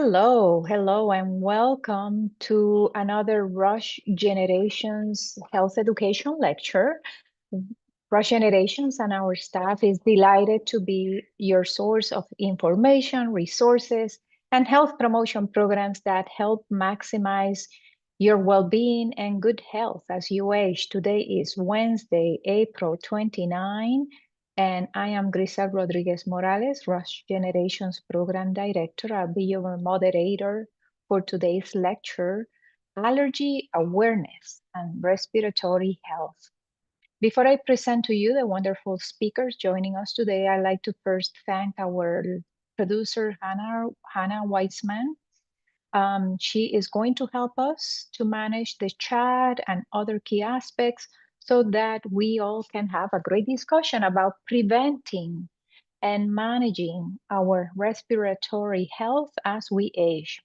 Hello, and welcome to another Rush Generations Health Education lecture. Rush Generations and our staff is delighted to be your source of information, resources, and health promotion programs that help maximize your well-being and good health as you age. Today is Wednesday, April 29, and I am Grisel Rodriguez Morales, Rush Generations Program Director. I'll be your moderator for today's lecture, Allergy Awareness and Respiratory Health. Before I present to you the wonderful speakers joining us today, I'd like to first thank our producer, Hannah Weitzman. She is going to help us to manage the chat and other key aspects so that we all can have a great discussion about preventing and managing our respiratory health as we age.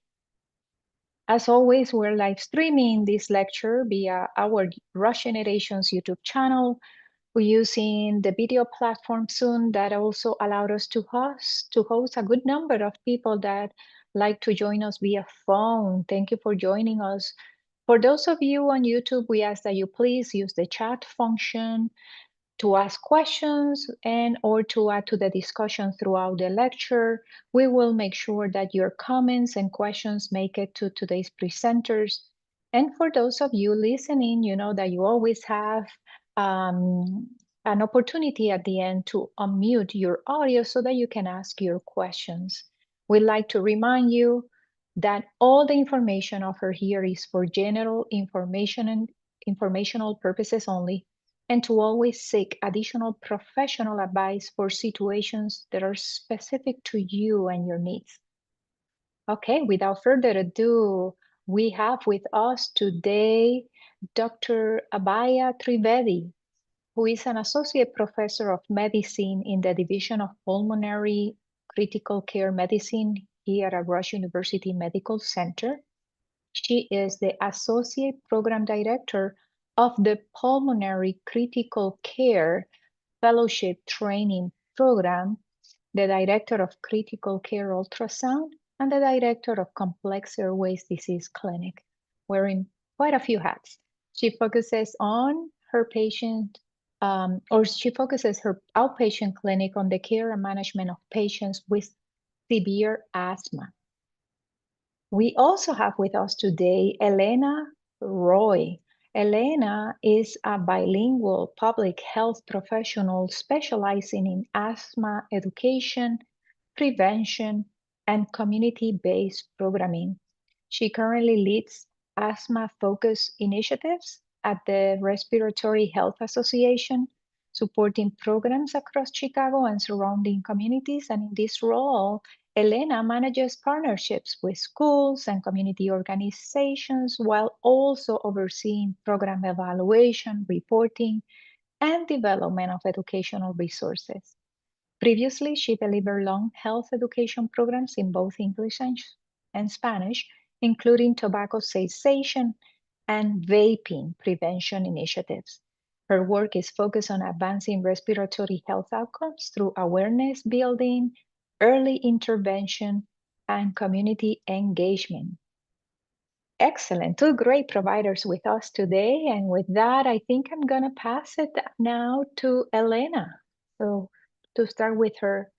As always, we're live streaming this lecture via our Rush Generations YouTube channel. We're using the video platform soon that also allowed us to host a good number of people that like to join us via phone. Thank you for joining us. For those of you on YouTube, we ask that you please use the chat function to ask questions and or to add to the discussion throughout the lecture. We will make sure that your comments and questions make it to today's presenters. And for those of you listening, you know that you always have an opportunity at the end to unmute your audio so that you can ask your questions. We'd like to remind you that all the information offered here is for general information and informational purposes only, and to always seek additional professional advice for situations that are specific to you and your needs. Okay, without further ado, we have with us today Dr. Abhaya Trivedi, who is an associate professor of medicine in the Division of Pulmonary Critical Care Medicine here at Rush University Medical Center. She is the associate program director of the Pulmonary Critical Care Fellowship Training Program, the director of Critical Care Ultrasound, and the director of Complex Airways Disease Clinic, wearing quite a few hats. She focuses on her she focuses her outpatient clinic on the care and management of patients with severe asthma. We also have with us today Elena Roy. Elena is a bilingual public health professional specializing in asthma education, prevention, and community-based programming. She currently leads asthma-focused initiatives at the Respiratory Health Association, supporting programs across Chicago and surrounding communities. And in this role, Elena manages partnerships with schools and community organizations while also overseeing program evaluation, reporting, and development of educational resources. Previously, she delivered lung health education programs in both English and Spanish, including tobacco cessation and vaping prevention initiatives. Her work is focused on advancing respiratory health outcomes through awareness building, early intervention, and community engagement. Excellent, two great providers with us today. And with that, I think I'm gonna pass it now to Elena. So to start with her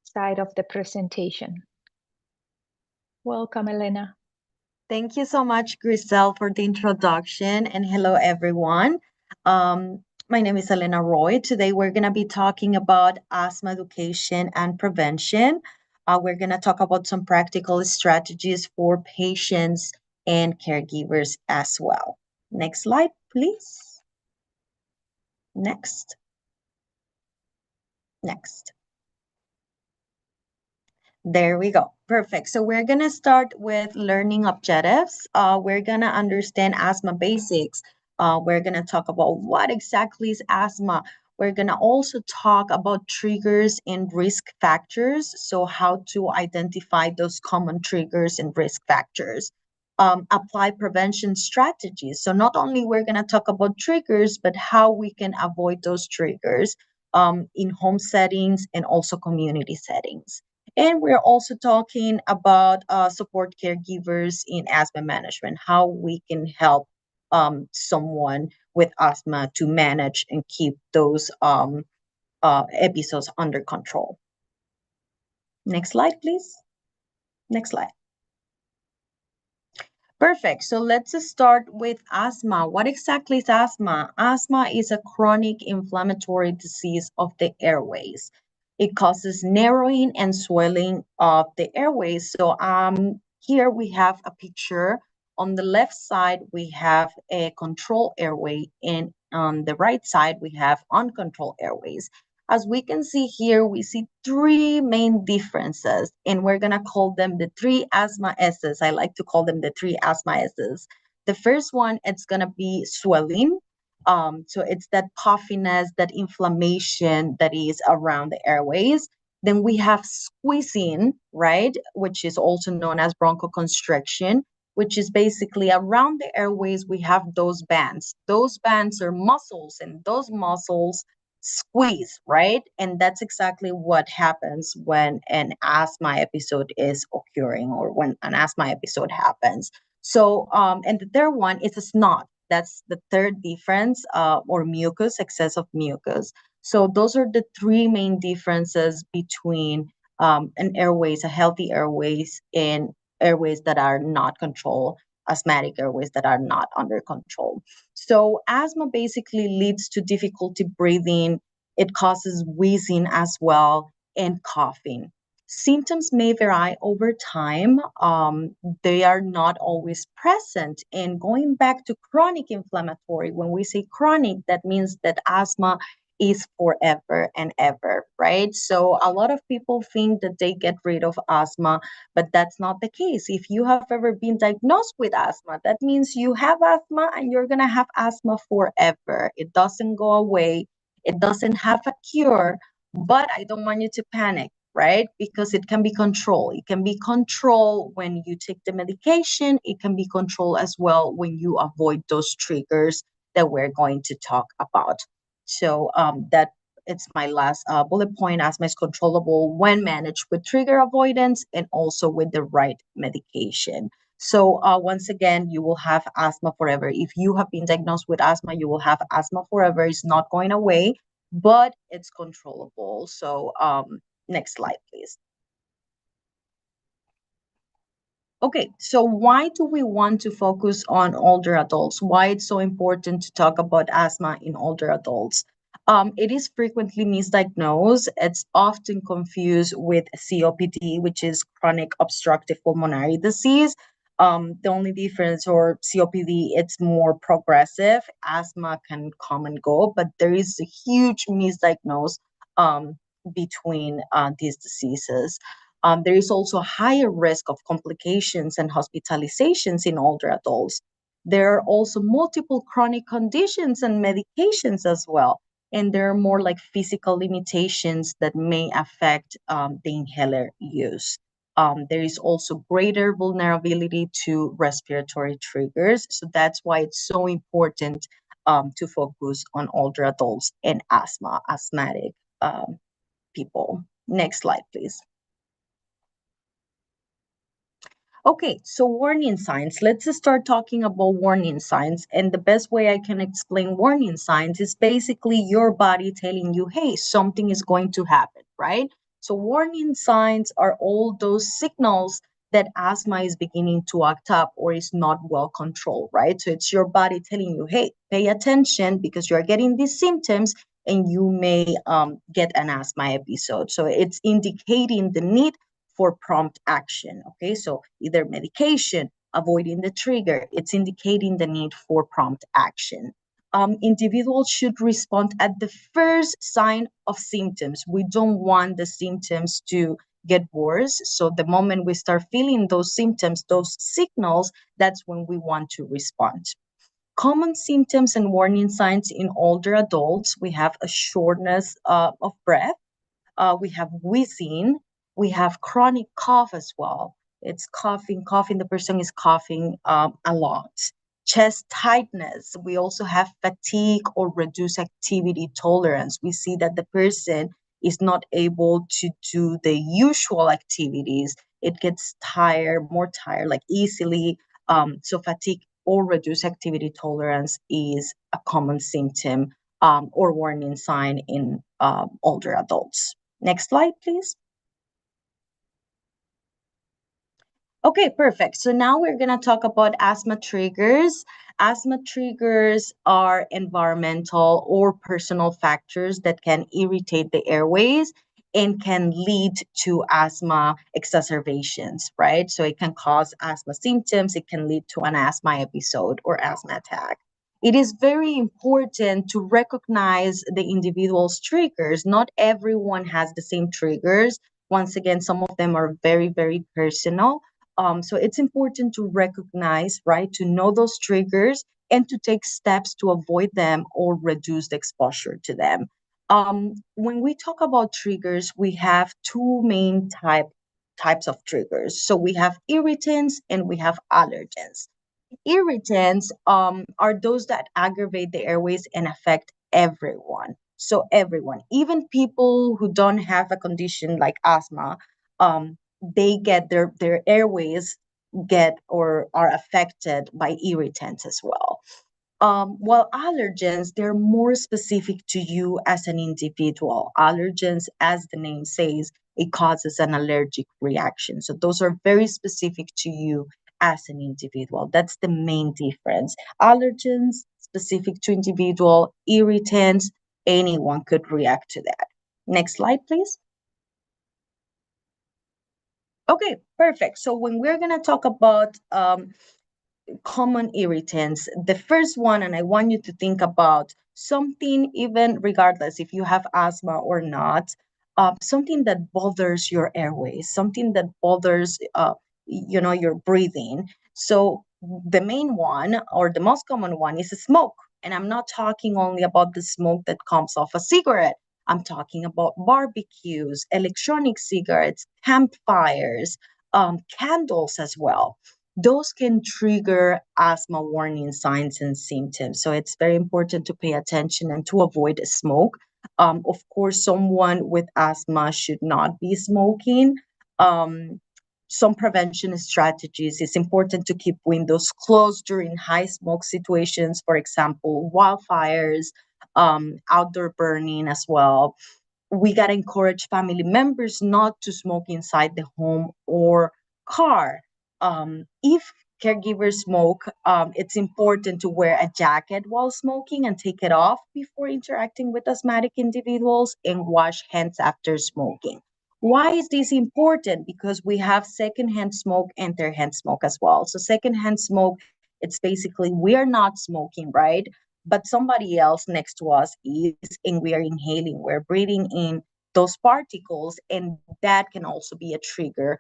side of the presentation. Welcome, Elena. Thank you so much, Grisel, for the introduction, and hello, everyone. My name is Elena Roy. Today, we're going to be talking about asthma education and prevention. We're going to talk about some practical strategies for patients and caregivers as well. Next slide, please. Next. There we go. Perfect. So we're going to start with learning objectives. We're going to understand asthma basics. We're going to talk about what exactly is asthma. We're going to also talk about triggers and risk factors. So how to identify those common triggers and risk factors. Apply prevention strategies. So not only we're going to talk about triggers, but how we can avoid those triggers in home settings and also community settings. And we're also talking about support caregivers in asthma management, how we can help someone with asthma to manage and keep those episodes under control. Next slide, please. Next slide. Perfect. So let's start with asthma. What exactly is asthma? Asthma is a chronic inflammatory disease of the airways. It causes narrowing and swelling of the airways. So here we have a picture. On the left side, we have a control airway, and on the right side, we have uncontrolled airways. As we can see here, we see three main differences, and we're going to call them the three asthma S's. I like to call them the three asthma S's. The first one, it's going to be swelling. So it's that puffiness, that inflammation that is around the airways. Then we have squeezing, right, which is also known as bronchoconstriction, which is basically around the airways, we have those bands. Those bands are muscles, and those muscles squeeze, right? And that's exactly what happens when an asthma episode is occurring, or when an asthma episode happens. So, and the third one is a snot. That's the third difference, or mucus, excess of mucus. So those are the three main differences between an airways, a healthy airways, and airways that are not controlled, asthmatic airways that are not under control. So asthma basically leads to difficulty breathing. It causes wheezing as well, and coughing. Symptoms may vary over time. They are not always present. And going back to chronic inflammatory, when we say chronic, that means that asthma is forever and ever, right? So a lot of people think that they get rid of asthma, but that's not the case. If you have ever been diagnosed with asthma, that means you have asthma and you're going to have asthma forever. It doesn't go away. It doesn't have a cure, but I don't want you to panic, right? Because it can be controlled. It can be controlled when you take the medication. It can be controlled as well when you avoid those triggers that we're going to talk about. So that it's my last bullet point. Asthma is controllable when managed with trigger avoidance and also with the right medication. So once again, you will have asthma forever. If you have been diagnosed with asthma, you will have asthma forever. It's not going away, but it's controllable. So next slide, please. Okay, so why do we want to focus on older adults? Why it's so important to talk about asthma in older adults? It is frequently misdiagnosed. It's often confused with COPD, which is chronic obstructive pulmonary disease. The only difference, or COPD, it's more progressive. Asthma can come and go, but there is a huge misdiagnosis between these diseases. There is also a higher risk of complications and hospitalizations in older adults. There are also multiple chronic conditions and medications as well. And there are more like physical limitations that may affect the inhaler use. There is also greater vulnerability to respiratory triggers. So that's why it's so important to focus on older adults and asthmatic people. Next slide, please. Okay, so warning signs. Let's start talking about warning signs. And the best way I can explain warning signs is basically your body telling you, hey, something is going to happen, right? So warning signs are all those signals that asthma is beginning to act up or is not well controlled, right? So it's your body telling you, hey, pay attention because you're getting these symptoms and you may get an asthma episode. So it's indicating the need for prompt action. Okay, so either medication, avoiding the trigger, it's indicating the need for prompt action. Individuals should respond at the first sign of symptoms. We don't want the symptoms to get worse. So the moment we start feeling those symptoms, those signals, that's when we want to respond. Common symptoms and warning signs in older adults, we have a shortness of breath, we have wheezing, we have chronic cough as well. It's coughing, the person is coughing a lot. Chest tightness. We also have fatigue or reduced activity tolerance. We see that the person is not able to do the usual activities. It gets tired, more tired, like easily. So fatigue or reduced activity tolerance is a common symptom or warning sign in older adults. Next slide, please. Okay, perfect. So now we're going to talk about asthma triggers. Asthma triggers are environmental or personal factors that can irritate the airways and can lead to asthma exacerbations, right? So it can cause asthma symptoms, it can lead to an asthma episode or asthma attack. It is very important to recognize the individual's triggers. Not everyone has the same triggers. Once again, some of them are very, very personal. So it's important to recognize, right, to know those triggers and to take steps to avoid them or reduce the exposure to them. When we talk about triggers, we have two main types of triggers. So we have irritants and we have allergens. Irritants are those that aggravate the airways and affect everyone. So everyone, even people who don't have a condition like asthma, they get their airways get or are affected by irritants as well. While allergens, they're more specific to you as an individual. Allergens, as the name says, it causes an allergic reaction. So those are very specific to you as an individual. That's the main difference. Allergens, specific to individual, irritants, anyone could react to that. Next slide, please. Okay, perfect. So when we're going to talk about common irritants, the first one, and I want you to think about something, even regardless if you have asthma or not, something that bothers your airways, something that bothers, your breathing. So the main one or the most common one is smoke. And I'm not talking only about the smoke that comes off a cigarette. I'm talking about barbecues, electronic cigarettes, campfires, candles as well. Those can trigger asthma warning signs and symptoms. So it's very important to pay attention and to avoid smoke. Of course, someone with asthma should not be smoking. Some prevention strategies. It's important to keep windows closed during high smoke situations, for example, wildfires, outdoor burning as well. We got to encourage family members not to smoke inside the home or car. If caregivers smoke, it's important to wear a jacket while smoking and take it off before interacting with asthmatic individuals and wash hands after smoking. Why is this important? Because we have secondhand smoke and third-hand smoke as well. So secondhand smoke, it's basically we are not smoking, right? But somebody else next to us is, and we are inhaling, we're breathing in those particles, and that can also be a trigger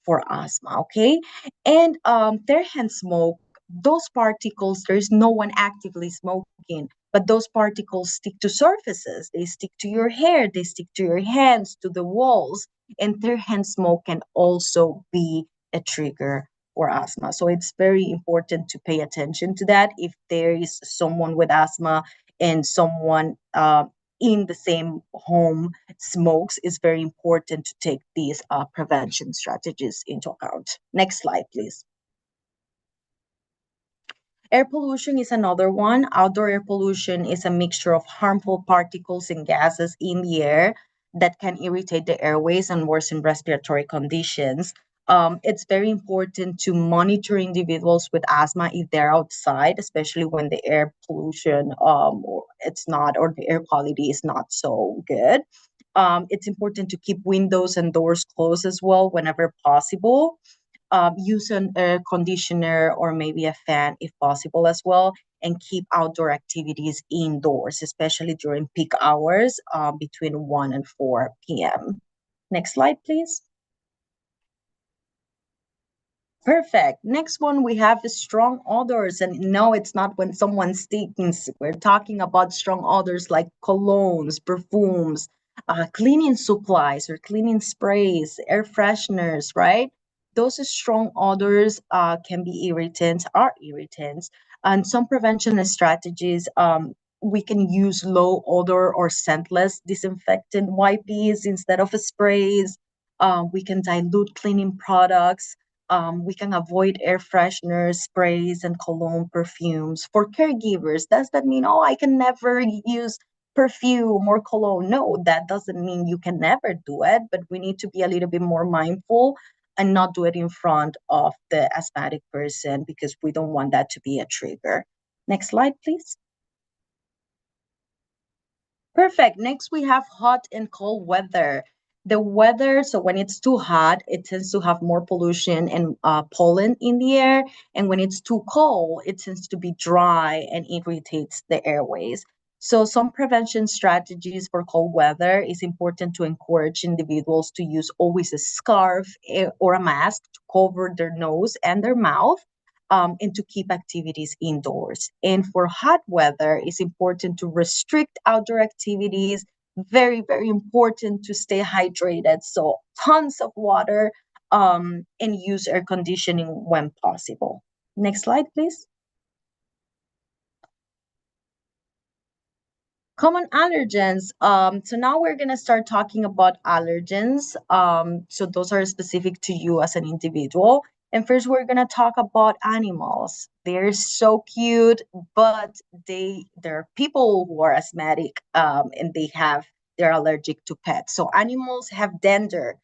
for asthma, okay? And third-hand smoke, those particles, there's no one actively smoking, but those particles stick to surfaces. They stick to your hair, they stick to your hands, to the walls, and third-hand smoke can also be a trigger or asthma. So it's very important to pay attention to that. If there is someone with asthma and someone in the same home smokes, it's very important to take these prevention strategies into account. Next slide, please. Air pollution is another one. Outdoor air pollution is a mixture of harmful particles and gases in the air that can irritate the airways and worsen respiratory conditions. It's very important to monitor individuals with asthma if they're outside, especially when the air pollution or it's not, or the air quality is not so good. It's important to keep windows and doors closed as well whenever possible. Use an air conditioner or maybe a fan if possible as well, and keep outdoor activities indoors, especially during peak hours between 1 and 4 p.m. Next slide, please. Perfect. Next one, we have the strong odors. And no, it's not when someone stinks. We're talking about strong odors like colognes, perfumes, cleaning supplies or cleaning sprays, air fresheners, right? Those strong odors can be irritants, are irritants. And some prevention strategies we can use low odor or scentless disinfectant wipes instead of sprays. We can dilute cleaning products. We can avoid air fresheners, sprays, and cologne perfumes. For caregivers, does that mean, oh, I can never use perfume or cologne? No, that doesn't mean you can never do it, but we need to be a little bit more mindful and not do it in front of the asthmatic person because we don't want that to be a trigger. Next slide, please. Perfect. Next, we have hot and cold weather. The weather, so when it's too hot, it tends to have more pollution and pollen in the air. And when it's too cold, it tends to be dry and irritates the airways. So some prevention strategies for cold weather is important to encourage individuals to use always a scarf or a mask to cover their nose and their mouth and to keep activities indoors. And for hot weather, it's important to restrict outdoor activities. Very, very important to stay hydrated. So tons of water and use air conditioning when possible. Next slide, please. Common allergens. So now we're going to start talking about allergens. So those are specific to you as an individual. And first, we're going to talk about animals. They're so cute, but there are people who are asthmatic and they're allergic to pets. So animals have dander.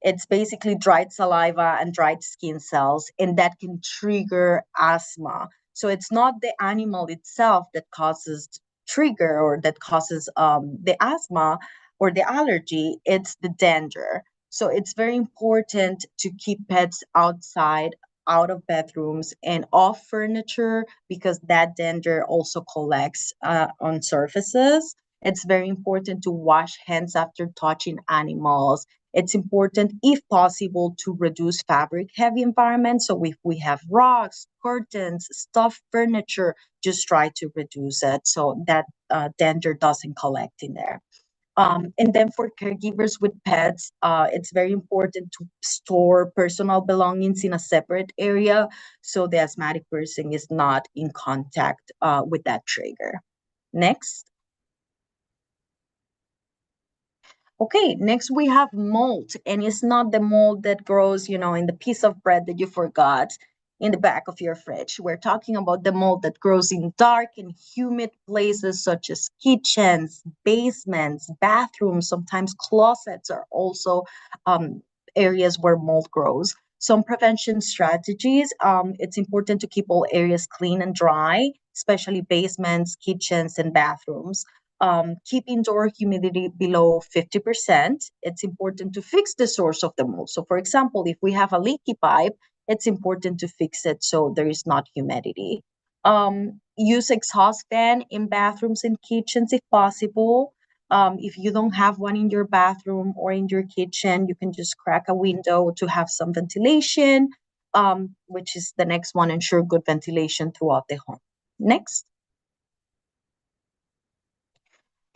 It's basically dried saliva and dried skin cells, and that can trigger asthma. So it's not the animal itself that causes trigger or that causes the asthma or the allergy, it's the dander. So it's very important to keep pets outside, out of bedrooms, and off furniture because that dander also collects on surfaces. It's very important to wash hands after touching animals. It's important, if possible, to reduce fabric heavy environments. So if we have rugs, curtains, stuffed furniture, just try to reduce it so that dander doesn't collect in there. And then for caregivers with pets, it's very important to store personal belongings in a separate area so the asthmatic person is not in contact with that trigger. Next. Okay, next we have mold, and it's not the mold that grows, in the piece of bread that you forgot in the back of your fridge. We're talking about the mold that grows in dark and humid places such as kitchens, basements, bathrooms, sometimes closets are also areas where mold grows. Some prevention strategies, it's important to keep all areas clean and dry, especially basements, kitchens, and bathrooms. Keep indoor humidity below 50%. It's important to fix the source of the mold. So, for example, if we have a leaky pipe, it's important to fix it so there is not humidity. Use exhaust fan in bathrooms and kitchens if possible. If you don't have one in your bathroom or in your kitchen, you can just crack a window to have some ventilation, which is the next one. Ensure good ventilation throughout the home. Next.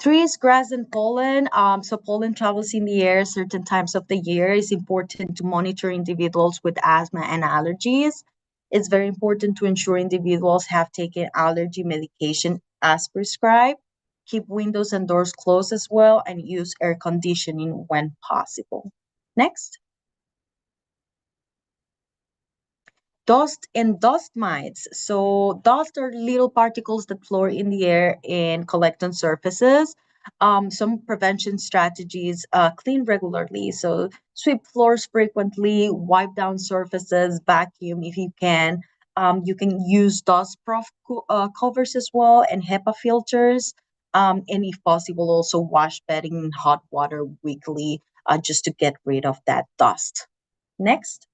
Trees, grass, and pollen. So pollen travels in the air certain times of the year. It's important to monitor individuals with asthma and allergies. It's very important to ensure individuals have taken allergy medication as prescribed. Keep windows and doors closed as well, and use air conditioning when possible. Next. Dust and dust mites. So dust are little particles that float in the air and collect on surfaces. Some prevention strategies, clean regularly. So sweep floors frequently, wipe down surfaces, vacuum if you can. You can use dust-proof covers as well and HEPA filters. And if possible, also wash bedding in hot water weekly just to get rid of that dust. Next.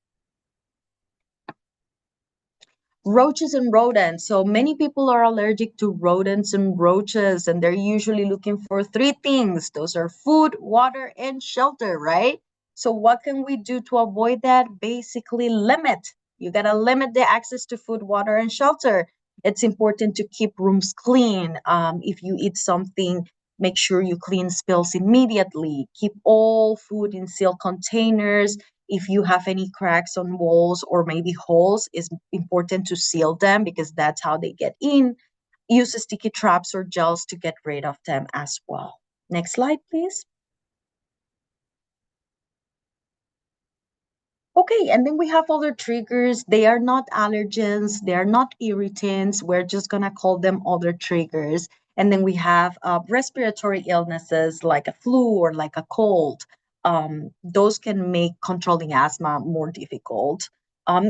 Roaches and rodents. So many people are allergic to rodents and roaches, and they're usually looking for three things. Those are food, water, and shelter, right? So what can we do to avoid that? Basically, limit. You got to limit the access to food, water, and shelter. It's important to keep rooms clean. If you eat something, make sure you clean spills immediately. Keep all food in sealed containers. If you have any cracks on walls or maybe holes, it's important to seal them because that's how they get in. Use sticky traps or gels to get rid of them as well. Next slide, please. Okay, and then we have other triggers. They are not allergens, they are not irritants. We're just gonna call them other triggers. And then we have respiratory illnesses like a flu or like a cold. Those can make controlling asthma more difficult.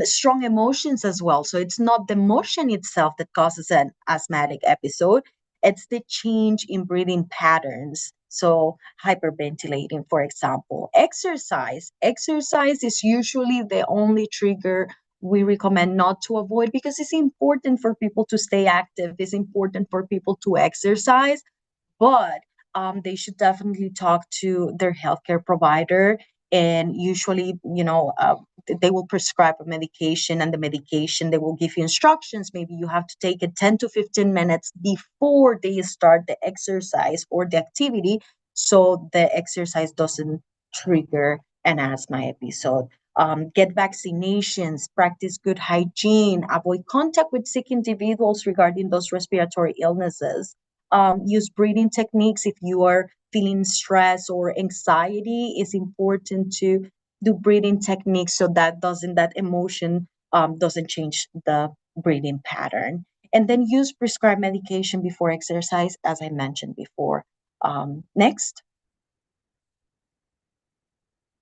Strong emotions as well. So it's not the emotion itself that causes an asthmatic episode, it's the change in breathing patterns. So, hyperventilating, for example. Exercise is usually the only trigger we recommend not to avoid because it's important for people to stay active, it's important for people to exercise, but they should definitely talk to their healthcare provider. And usually, they will prescribe a medication, and the medication they will give you instructions. Maybe you have to take it 10 to 15 minutes before they start the exercise or the activity, so the exercise doesn't trigger an asthma episode. Get vaccinations, practice good hygiene, avoid contact with sick individuals regarding those respiratory illnesses. Use breathing techniques if you are feeling stress or anxiety. It's important to do breathing techniques so that emotion doesn't change the breathing pattern. And then use prescribed medication before exercise, as I mentioned before. Next.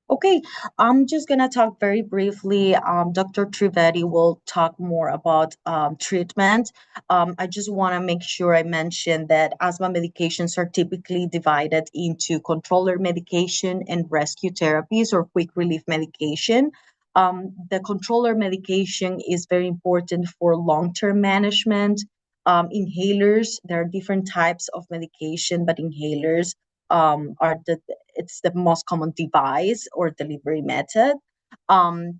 Okay, I'm just going to talk very briefly. Dr. Trivedi will talk more about treatment. I just want to make sure I mention that asthma medications are typically divided into controller medication and rescue therapies or quick relief medication. The controller medication is very important for long-term management. Inhalers, there are different types of medication, but inhalers are it's the most common device or delivery method.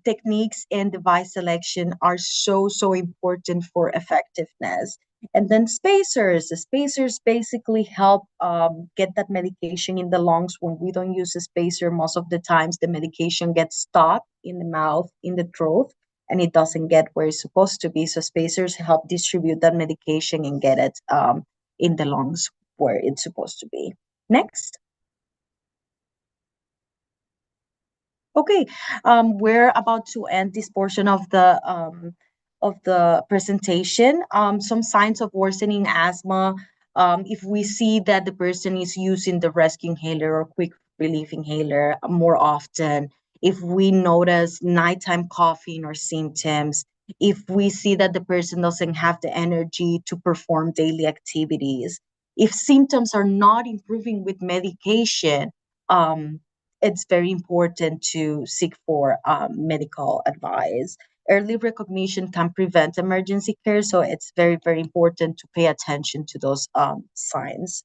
Techniques and device selection are so important for effectiveness. And then spacers. The spacers basically help get that medication in the lungs. When we don't use a spacer, most of the times the medication gets stuck in the mouth, in the throat, and it doesn't get where it's supposed to be. So spacers help distribute that medication and get it in the lungs where it's supposed to be. Next. Okay, we're about to end this portion of the presentation. Some signs of worsening asthma. If we see that the person is using the rescue inhaler or quick relief inhaler more often, if we notice nighttime coughing or symptoms, if we see that the person doesn't have the energy to perform daily activities, if symptoms are not improving with medication, it's very important to seek for medical advice. Early recognition can prevent emergency care, so it's very important to pay attention to those signs.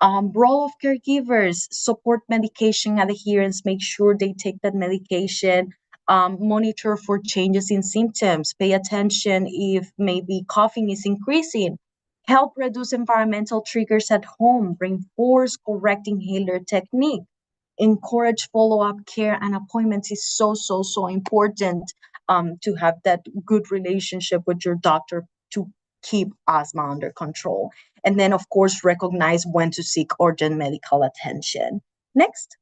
Role of caregivers: support medication adherence, make sure they take that medication, monitor for changes in symptoms, pay attention if maybe coughing is increasing, help reduce environmental triggers at home, reinforce correct inhaler technique, encourage follow-up care and appointments. Is so important to have that good relationship with your doctor to keep asthma under control. And then, of course, recognize when to seek urgent medical attention. Next.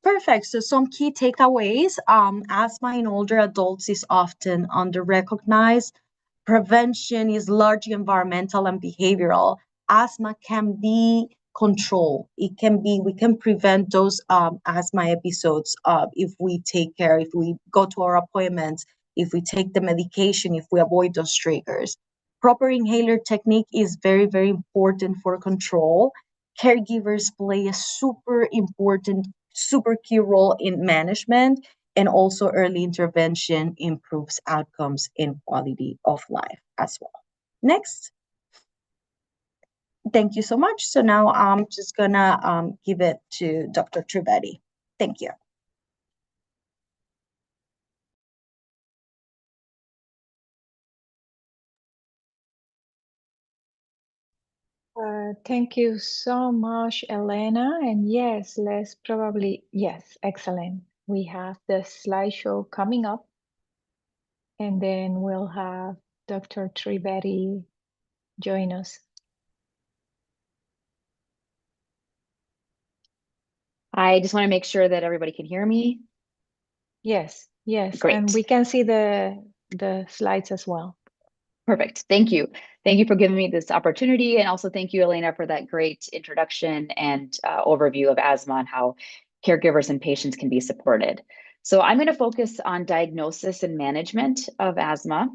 Perfect. So some key takeaways. Asthma in older adults is often under-recognized. Prevention is largely environmental and behavioral. Asthma can be controlled. We can prevent those asthma episodes if we take care, if we go to our appointments, if we take the medication, if we avoid those triggers. Proper inhaler technique is very important for control. Caregivers play a super important, super key role in management, and also early intervention improves outcomes and quality of life as well. Next. Thank you so much. So now I'm just gonna give it to Dr. Trivedi. Thank you. Thank you so much, Elena. And yes, yes, excellent. We have the slideshow coming up, and then we'll have Dr. Trivedi join us? I just want to make sure that everybody can hear me. Yes, yes, and Great. we can see the slides as well. Perfect. Thank you. Thank you for giving me this opportunity. And also thank you, Elena, for that great introduction and overview of asthma and how caregivers and patients can be supported. So I'm going to focus on diagnosis and management of asthma.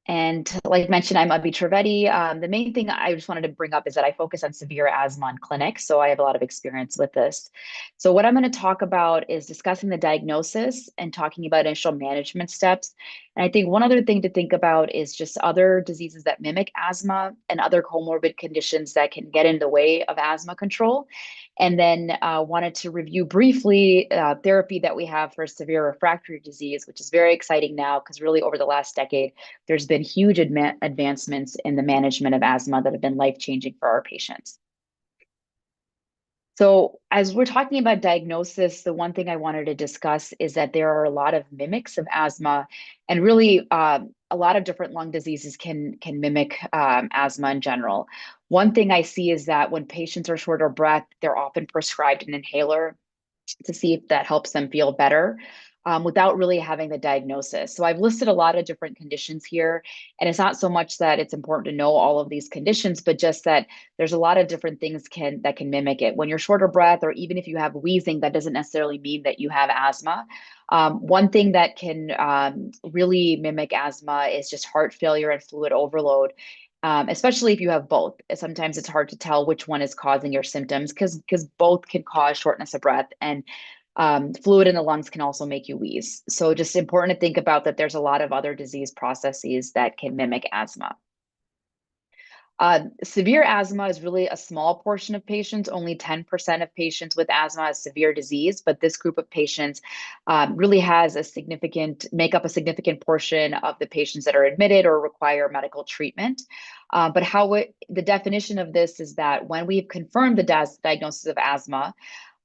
And like mentioned, I'm Abhi Trivedi. The main thing I just wanted to bring up is that I focus on severe asthma in clinic, so I have a lot of experience with this. So what I'm going to talk about is discussing the diagnosis and talking about initial management steps. And I think one other thing to think about is just other diseases that mimic asthma and other comorbid conditions that can get in the way of asthma control. And then wanted to review briefly therapy that we have for severe refractory disease, which is very exciting now because really over the last decade, there's been huge advancements in the management of asthma that have been life-changing for our patients. So as we're talking about diagnosis, the one thing I wanted to discuss is that there are a lot of mimics of asthma, and really a lot of different lung diseases can mimic asthma in general. One thing I see is that when patients are short of breath, they're often prescribed an inhaler to see if that helps them feel better without really having the diagnosis. So I've listed a lot of different conditions here. And it's not so much that it's important to know all of these conditions, but just that there's a lot of different things that can mimic it. When you're short of breath, or even if you have wheezing, that doesn't necessarily mean that you have asthma. One thing that can really mimic asthma is just heart failure and fluid overload. Especially if you have both. Sometimes it's hard to tell which one is causing your symptoms because both can cause shortness of breath, and fluid in the lungs can also make you wheeze. So just important to think about that there's a lot of other disease processes that can mimic asthma. Severe asthma is really a small portion of patients. Only 10% of patients with asthma has severe disease, but this group of patients really make up a significant portion of the patients that are admitted or require medical treatment. But the definition of this is that when we've confirmed the diagnosis of asthma,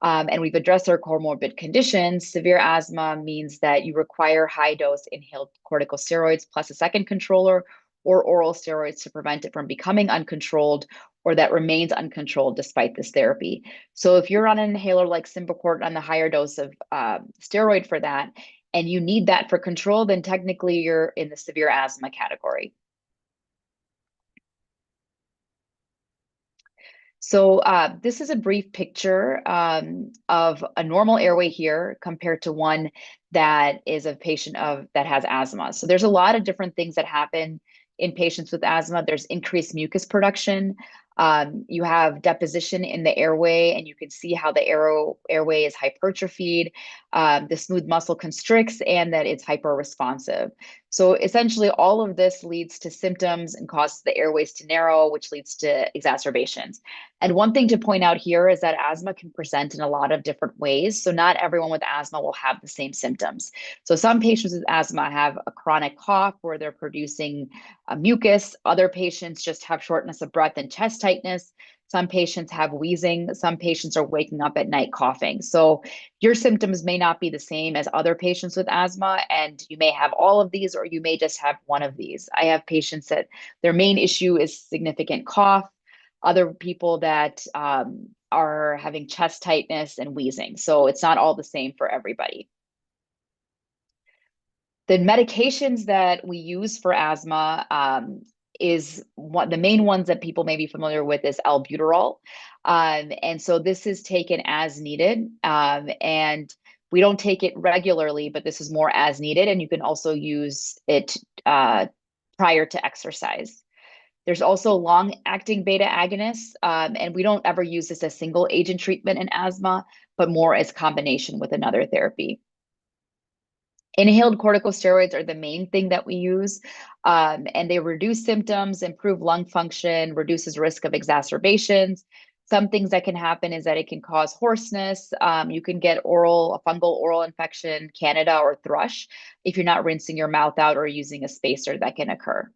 and we've addressed our comorbid conditions, severe asthma means that you require high dose inhaled corticosteroids plus a second controller, or oral steroids to prevent it from becoming uncontrolled, or that remains uncontrolled despite this therapy. So if you're on an inhaler like Symbicort on the higher dose of steroid for that, and you need that for control, then technically you're in the severe asthma category. So this is a brief picture of a normal airway here compared to one that is a patient that has asthma. So there's a lot of different things that happen in patients with asthma. There's increased mucus production. You have deposition in the airway, and you can see how the airway is hypertrophied. The smooth muscle constricts, and that it's hyperresponsive. So essentially, all of this leads to symptoms and causes the airways to narrow, which leads to exacerbations. And one thing to point out here is that asthma can present in a lot of different ways. So not everyone with asthma will have the same symptoms. So some patients with asthma have a chronic cough where they're producing mucus. Other patients just have shortness of breath and chest tightness. Some patients have wheezing. Some patients are waking up at night coughing. So your symptoms may not be the same as other patients with asthma, and you may have all of these, or you may just have one of these. I have patients that their main issue is significant cough, other people that are having chest tightness and wheezing. So it's not all the same for everybody. The medications that we use for asthma the main ones that people may be familiar with is albuterol. And so this is taken as needed. And we don't take it regularly, but this is more as needed. And you can also use it prior to exercise. There's also long-acting beta agonists, and we don't ever use this as single agent treatment in asthma, but more as combination with another therapy. Inhaled corticosteroids are the main thing that we use, and they reduce symptoms, improve lung function, reduces risk of exacerbations. Some things that can happen is that it can cause hoarseness. You can get a fungal oral infection, Candida or thrush, if you're not rinsing your mouth out or using a spacer that can occur.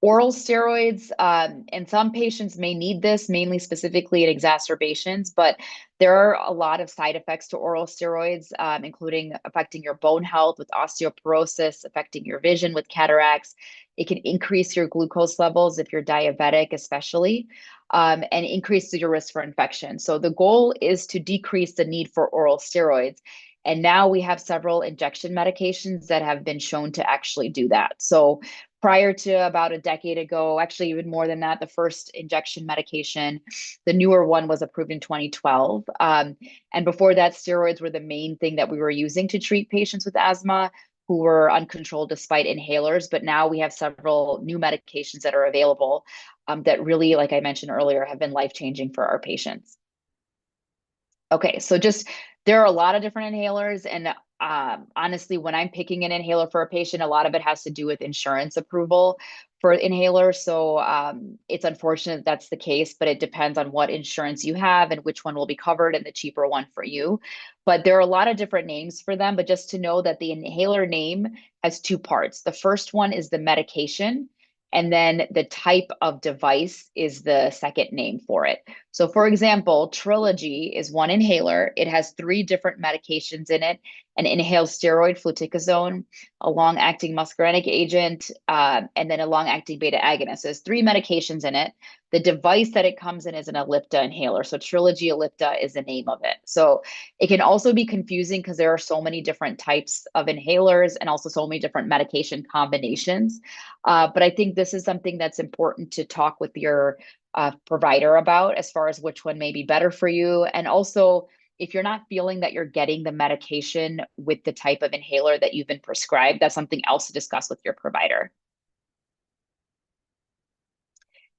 Oral steroids, and some patients may need this, mainly specifically in exacerbations, but there are a lot of side effects to oral steroids, including affecting your bone health with osteoporosis, affecting your vision with cataracts. It can increase your glucose levels if you're diabetic, especially, and increase your risk for infection. So the goal is to decrease the need for oral steroids. And now we have several injection medications that have been shown to actually do that. So prior to about a decade ago, actually even more than that, the first injection medication, the newer one was approved in 2012. And before that, steroids were the main thing that we were using to treat patients with asthma who were uncontrolled despite inhalers. But now we have several new medications that are available that really, like I mentioned earlier, have been life-changing for our patients. Okay, so just there are a lot of different inhalers, and honestly, when I'm picking an inhaler for a patient, a lot of it has to do with insurance approval for inhalers. So it's unfortunate that's the case, but it depends on what insurance you have and which one will be covered and the cheaper one for you. But there are a lot of different names for them, but just to know that the inhaler name has two parts. The first one is the medication, and then the type of device is the second name for it. So for example, Trilogy is one inhaler. It has 3 different medications in it: an inhaled steroid, fluticasone, a long-acting muscarinic agent, and then a long-acting beta agonist. So there's 3 medications in it. The device that it comes in is an Ellipta inhaler. So Trilogy Ellipta is the name of it. So it can also be confusing because there are so many different types of inhalers and also so many different medication combinations. But I think this is something that's important to talk with your provider about as far as which one may be better for you. And also, if you're not feeling that you're getting the medication with the type of inhaler that you've been prescribed, that's something else to discuss with your provider.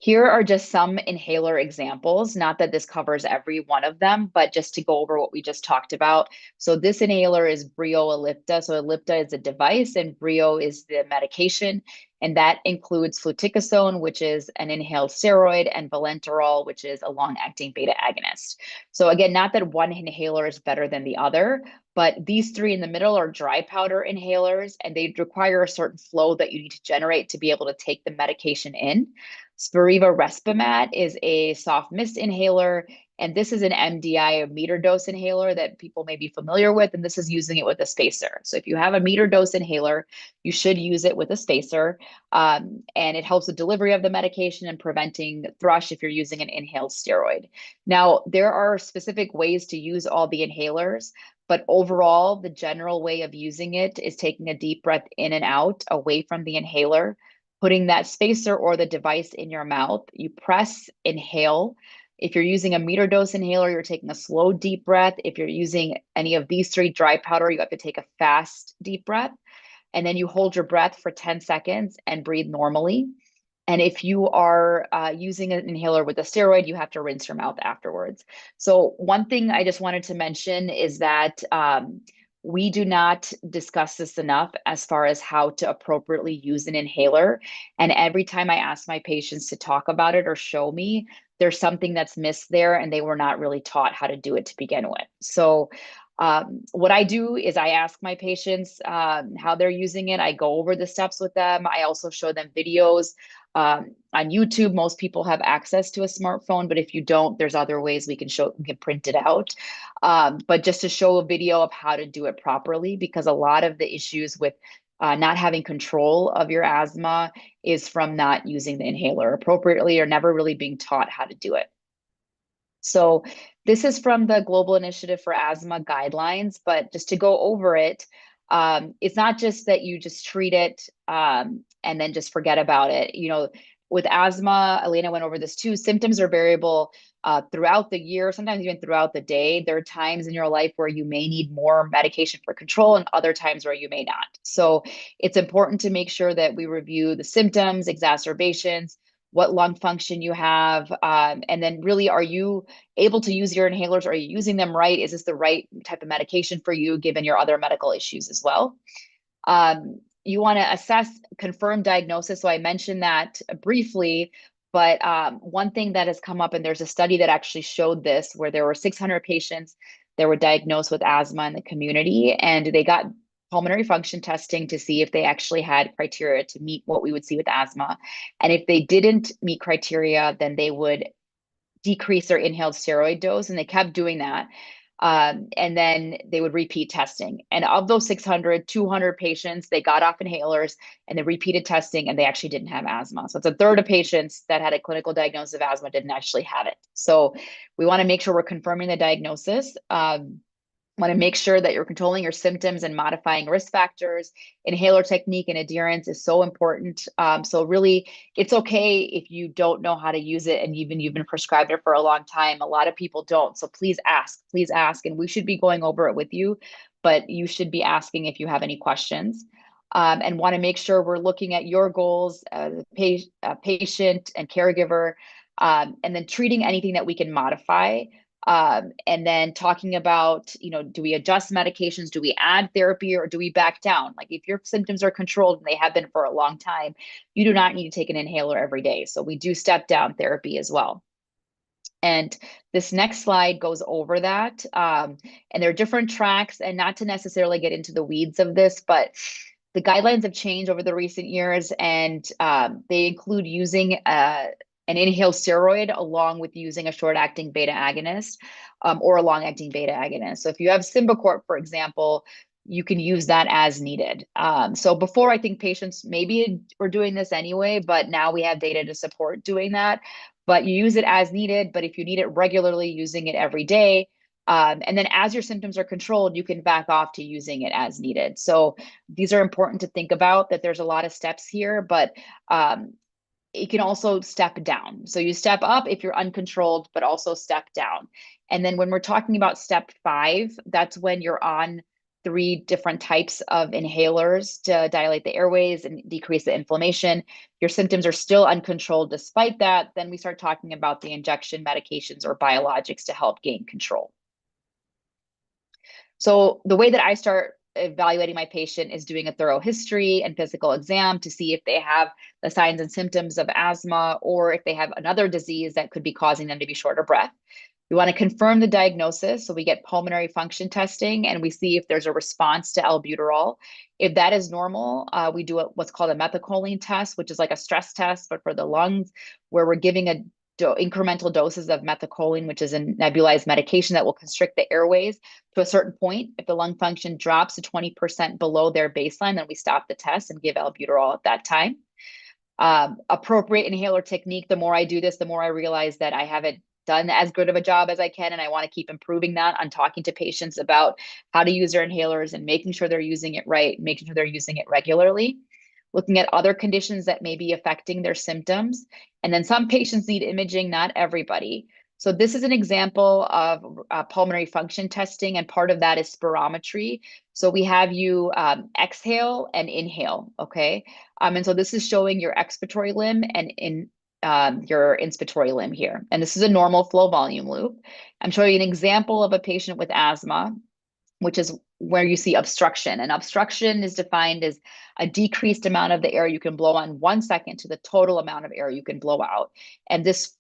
Here are just some inhaler examples, not that this covers every one of them, but just to go over what we just talked about. So this inhaler is Brio Ellipta. So Ellipta is a device and Brio is the medication. And that includes fluticasone, which is an inhaled steroid, and Valenterol, which is a long-acting beta agonist. So again, not that one inhaler is better than the other, but these 3 in the middle are dry powder inhalers, and they require a certain flow that you need to generate to be able to take the medication in. Spiriva Respimat is a soft mist inhaler, and this is an MDI, a meter dose inhaler that people may be familiar with, and this is using it with a spacer. So if you have a meter dose inhaler, you should use it with a spacer, and it helps with delivery of the medication and preventing thrush if you're using an inhaled steroid. Now, there are specific ways to use all the inhalers, but overall, the general way of using it is taking a deep breath in and out away from the inhaler, putting that spacer or the device in your mouth. You press, inhale. If you're using a meter dose inhaler, you're taking a slow, deep breath. If you're using any of these 3 dry powder, you have to take a fast, deep breath. And then you hold your breath for 10 seconds and breathe normally. And if you are using an inhaler with a steroid, you have to rinse your mouth afterwards. So one thing I just wanted to mention is that we do not discuss this enough as far as how to appropriately use an inhaler. And every time I ask my patients to talk about it or show me, there's something that's missed there and they were not really taught how to do it to begin with. So what I do is I ask my patients how they're using it. I go over the steps with them. I also show them videos on YouTube. Most people have access to a smartphone, but if you don't, there's other ways we can print it out. But just to show a video of how to do it properly, because a lot of the issues with not having control of your asthma is from not using the inhaler appropriately or never really being taught how to do it. So this is from the Global Initiative for Asthma guidelines, but just to go over it, it's not just that you just treat it and then just forget about it. You know, with asthma, Elena went over this too, symptoms are variable throughout the year, sometimes even throughout the day. There are times in your life where you may need more medication for control and other times where you may not. So it's important to make sure that we review the symptoms, exacerbations, what lung function you have, and then really, are you able to use your inhalers? Are you using them right? Is this the right type of medication for you, given your other medical issues as well? You want to assess confirmed diagnosis. So I mentioned that briefly, but one thing that has come up, and there's a study that actually showed this, where there were 600 patients that were diagnosed with asthma in the community, and they got pulmonary function testing to see if they actually had criteria to meet what we would see with asthma. And if they didn't meet criteria, then they would decrease their inhaled steroid dose, and they kept doing that. And then they would repeat testing. And of those 600, 200 patients, they got off inhalers and they repeated testing and they actually didn't have asthma. So it's a third of patients that had a clinical diagnosis of asthma didn't actually have it. So we want to make sure we're confirming the diagnosis. Want to make sure that you're controlling your symptoms and modifying risk factors. Inhaler technique and adherence is so important. So really, it's okay if you don't know how to use it and even you've been prescribed it for a long time. A lot of people don't. So please ask. And we should be going over it with you, but you should be asking if you have any questions. And want to make sure we're looking at your goals as a patient and caregiver, and then treating anything that we can modify. And then talking about, do we adjust medications? Do we add therapy or do we back down? Like if your symptoms are controlled and they have been for a long time, you do not need to take an inhaler every day. So we do step down therapy as well. And this next slide goes over that. And there are different tracks, and not to necessarily get into the weeds of this, but the guidelines have changed over the recent years, and they include using an inhaled steroid along with using a short-acting beta agonist or a long-acting beta agonist. So if you have Symbicort, for example, you can use that as needed. So before, I think patients maybe were doing this anyway, but now we have data to support doing that. But you use it as needed, but if you need it regularly, using it every day, and then as your symptoms are controlled, you can back off to using it as needed. So these are important to think about, that there's a lot of steps here, but it can also step down. So you step up if you're uncontrolled, but also step down. And then when we're talking about step 5, that's when you're on 3 different types of inhalers to dilate the airways and decrease the inflammation. Your symptoms are still uncontrolled despite that. Then we start talking about the injection medications or biologics to help gain control. So the way that I start evaluating my patient is doing a thorough history and physical exam to see if they have the signs and symptoms of asthma or if they have another disease that could be causing them to be short of breath. We want to confirm the diagnosis, so we get pulmonary function testing and we see if there's a response to albuterol. If that is normal, we do what's called a methacholine test, which is like a stress test, but for the lungs, where we're giving incremental doses of methacholine, which is a nebulized medication that will constrict the airways to a certain point. If the lung function drops to 20% below their baseline, then we stop the test and give albuterol at that time. Appropriate inhaler technique. The more I do this, the more I realize that I haven't done as good of a job as I can, and I want to keep improving that. I'm talking to patients about how to use their inhalers and making sure they're using it right, making sure they're using it regularly. Looking at other conditions that may be affecting their symptoms. And then some patients need imaging, not everybody. So this is an example of pulmonary function testing, and part of that is spirometry. So we have you exhale and inhale, okay? And so this is showing your expiratory limb and your inspiratory limb here. And this is a normal flow volume loop. I'm showing you an example of a patient with asthma, which is where you see obstruction. And obstruction is defined as a decreased amount of the air you can blow on 1 second to the total amount of air you can blow out. And this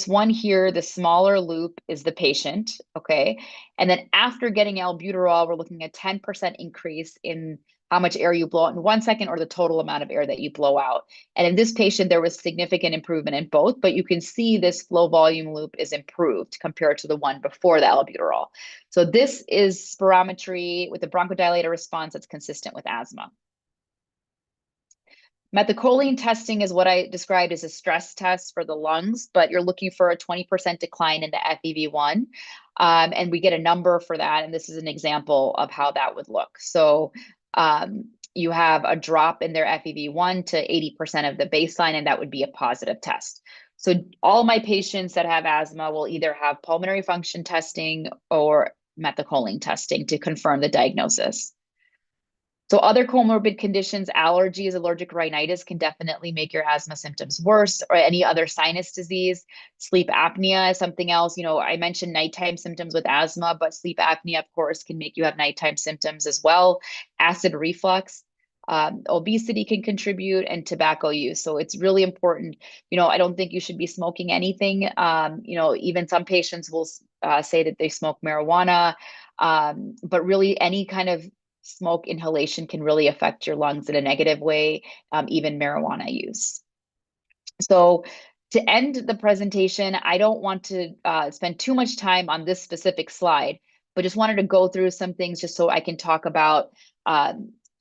one here, the smaller loop, is the patient, okay? And then after getting albuterol, we're looking at 10% increase in how much air you blow out in 1 second or the total amount of air that you blow out. And in this patient, there was significant improvement in both, but you can see this flow volume loop is improved compared to the one before the albuterol. So this is spirometry with a bronchodilator response that's consistent with asthma. Methacholine testing is what I described as a stress test for the lungs, but you're looking for a 20% decline in the FEV1. And we get a number for that. And this is an example of how that would look. So you have a drop in their FEV1 to 80% of the baseline, and that would be a positive test. So all my patients that have asthma will either have pulmonary function testing or methacholine testing to confirm the diagnosis. So other comorbid conditions, allergies, allergic rhinitis can definitely make your asthma symptoms worse, or any other sinus disease. Sleep apnea is something else. I mentioned nighttime symptoms with asthma, but sleep apnea, of course, can make you have nighttime symptoms as well. Acid reflux, obesity can contribute, and tobacco use. So it's really important. I don't think you should be smoking anything. Even some patients will say that they smoke marijuana, but really any kind of smoke inhalation can really affect your lungs in a negative way, even marijuana use. So to end the presentation, I don't want to spend too much time on this specific slide, but just wanted to go through some things just so I can talk about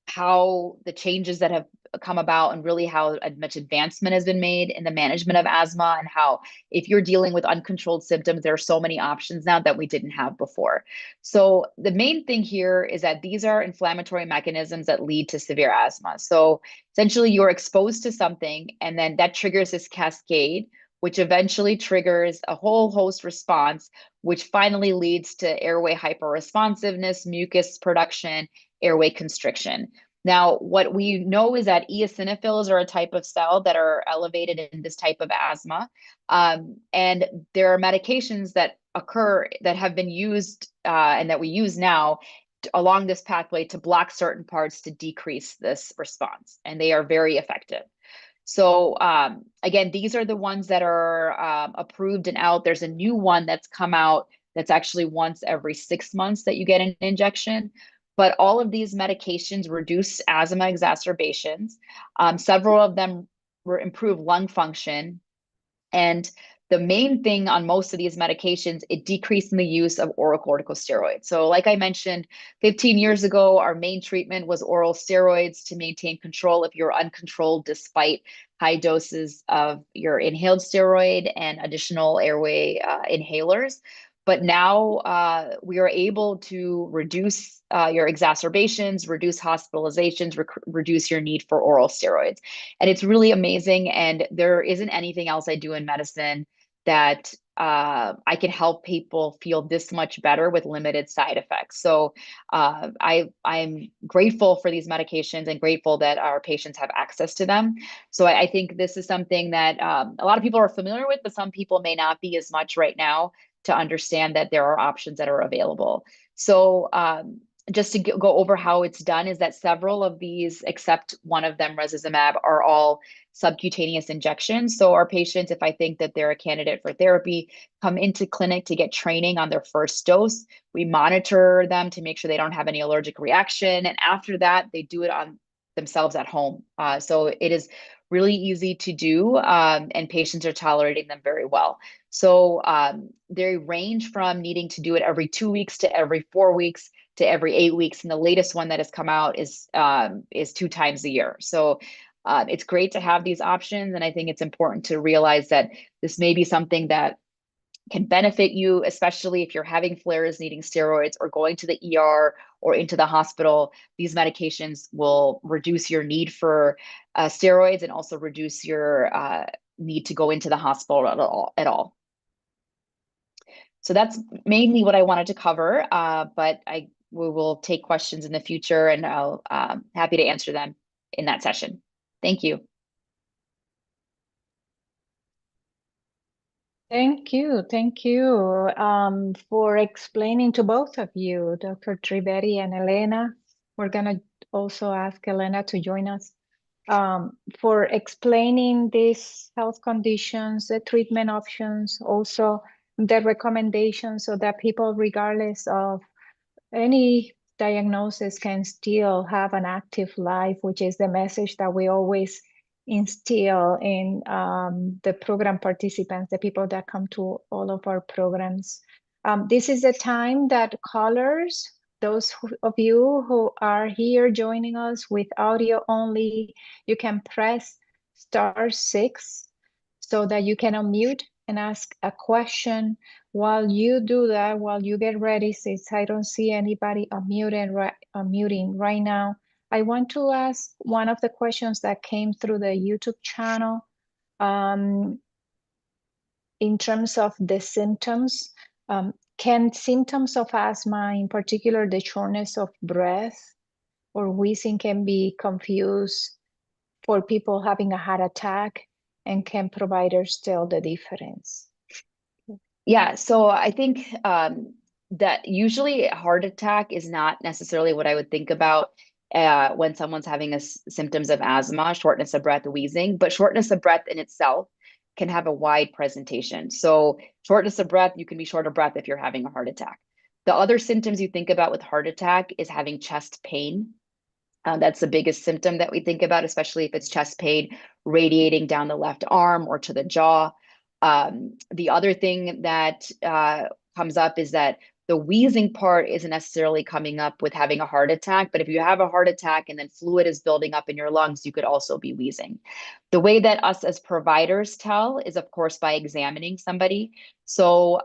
how the changes that have come about and really how much advancement has been made in the management of asthma, and how if you're dealing with uncontrolled symptoms, there are so many options now that we didn't have before. So the main thing here is that these are inflammatory mechanisms that lead to severe asthma. So essentially you're exposed to something and then that triggers this cascade, which eventually triggers a whole host response, which finally leads to airway hyperresponsiveness, mucus production, airway constriction. Now, what we know is that eosinophils are a type of cell that are elevated in this type of asthma. And there are medications that occur that have been used and that we use now along this pathway to block certain parts to decrease this response, and they are very effective. So again, these are the ones that are approved and out. There's a new one that's come out that's actually once every 6 months that you get an injection. But all of these medications reduce asthma exacerbations. Several of them improve lung function. And the main thing on most of these medications, it decreased in the use of oral corticosteroids. So like I mentioned, 15 years ago, our main treatment was oral steroids to maintain control if you're uncontrolled despite high doses of your inhaled steroid and additional airway inhalers. But now we are able to reduce your exacerbations, reduce hospitalizations, reduce your need for oral steroids. And it's really amazing. And there isn't anything else I do in medicine that I can help people feel this much better with limited side effects. So I'm grateful for these medications and grateful that our patients have access to them. So I think this is something that a lot of people are familiar with, but some people may not be as much right now to understand that there are options that are available. So just to go over how it's done is that several of these, except one of them, resizumab, are all subcutaneous injections. So our patients, if I think that they're a candidate for therapy, come into clinic to get training on their first dose. We monitor them to make sure they don't have any allergic reaction. And after that, they do it on themselves at home. So it is really easy to do, and patients are tolerating them very well. So they range from needing to do it every 2 weeks to every 4 weeks to every 8 weeks. And the latest one that has come out is 2 times a year. So it's great to have these options. And I think it's important to realize that this may be something that can benefit you, especially if you're having flares needing steroids or going to the ER or into the hospital. These medications will reduce your need for steroids and also reduce your need to go into the hospital at all. So that's mainly what I wanted to cover, but we will take questions in the future, and I'll happy to answer them in that session. Thank you. Thank you. Thank you for explaining to both of you, Dr. Trivedi and Elena. We're going to also ask Elena to join us for explaining these health conditions, the treatment options, also the recommendations so that people, regardless of any diagnosis, can still have an active life, which is the message that we always instill in the program participants, the people that come to all of our programs. This is the time that callers, those of you who are here joining us with audio only, you can press *6 so that you can unmute and ask a question. While you do that, while you get ready, since I don't see anybody unmuting right now, I want to ask one of the questions that came through the YouTube channel in terms of the symptoms. Can symptoms of asthma, in particular the shortness of breath or wheezing, can be confused for people having a heart attack? And can providers tell the difference? Yeah, so I think that usually a heart attack is not necessarily what I would think about when someone's having symptoms of asthma, shortness of breath, wheezing, but shortness of breath in itself can have a wide presentation. So shortness of breath, you can be short of breath if you're having a heart attack. The other symptoms you think about with heart attack is having chest pain. That's the biggest symptom that we think about, especially if it's chest pain radiating down the left arm or to the jaw. The other thing that comes up is that the wheezing part isn't necessarily coming up with having a heart attack, but if you have a heart attack and then fluid is building up in your lungs, you could also be wheezing. The way that us as providers tell is, of course, by examining somebody. So